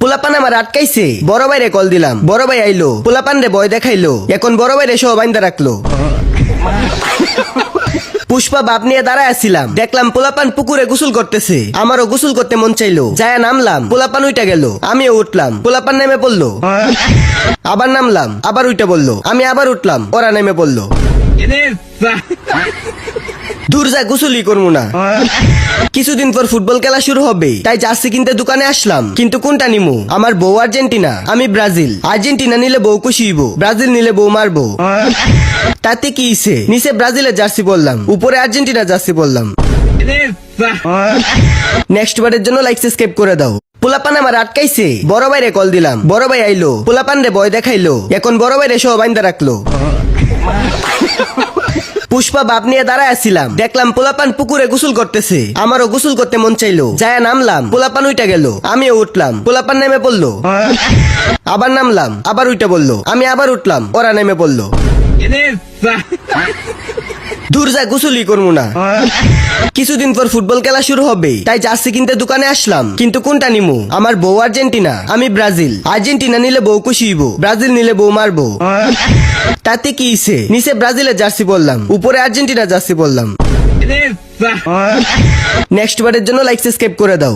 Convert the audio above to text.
পোলাপান আমার আটকাইছে, বড় ভাইরে কল দিলাম, বড় ভাই আইলো, পোলাপান রে ভয় দেখাইলো, এখন বড় ভাইরে সহ বাইন্দা রাখলো। পুষ্পা বাপ নিয়ে দাঁড়ায় আসছিলাম, দেখলাম পোলাপান পুকুরে গোসল করতেছে, আমারও গোসল করতে মন চাইলো, যায় নামলাম, পোলাপান উইটা গেল, আমিও উঠলাম, পোলাপান নেমে পড়লো, আবার নামলাম, আবার উইটা বললো, আমি আবার উঠলাম, ওরা নেমে পড়লো। দূর যা, গোসলই করবো না। কিছুদিন পর ফুটবল খেলা শুরু হবে, তাই জার্সি কিনতে দোকানে আসলাম, কিন্তু কোনটা নিমু? আমার বউ আর্জেন্টিনা, আমি ব্রাজিল। আর্জেন্টিনা নিলে বউ খুশি হইব, ব্রাজিল নিলে বউ মারবো। তাতে কি ইসে, নিচে ব্রাজিলের জার্সি বললাম, উপরে আর্জেন্টিনা জার্সি বললাম। নেক্সট বারের জন্য লাইক সাবস্ক্রাইব করে দাও। পোলাপান আমার আটকাইছে, বড় ভাইরে কল দিলাম, বড় ভাই আইলো, পোলাপান রে ভয় দেখাইলো, এখন বড় ভাইরে সহ বাইন্দা রাখলো। পুষ্পা বাপ নিয়ে দাঁড়ায় আসছিলাম, দেখলাম পোলাপান পুকুরে গোসল করতেছে, আমারও গোসল করতে মন চাইলো, যায় নামলাম, পোলাপান উইটা গেল, আমিও উঠলাম, পোলাপান নেমে পড়লো, আবার নামলাম, আবার উইটা বললো, আমি আবার উঠলাম, ওরা নেমে পড়লো। দূর যা, গোসলই করবো না। কিছুদিন পর ফুটবল খেলা শুরু হবে, তাই জার্সি কিনতে দোকানে আসলাম, কিন্তু কোনটা নিমু? আমার বউ আর্জেন্টিনা, আমি ব্রাজিল। আর্জেন্টিনা নিলে বউ খুশি হইব, ব্রাজিল নিলে বউ মারবো। তাতে কি ইসে, নিচে ব্রাজিলের জার্সি বললাম, উপরে আর্জেন্টিনা জার্সি বললাম। নেক্সট বারের জন্য লাইক সাবস্ক্রাইব করে দাও।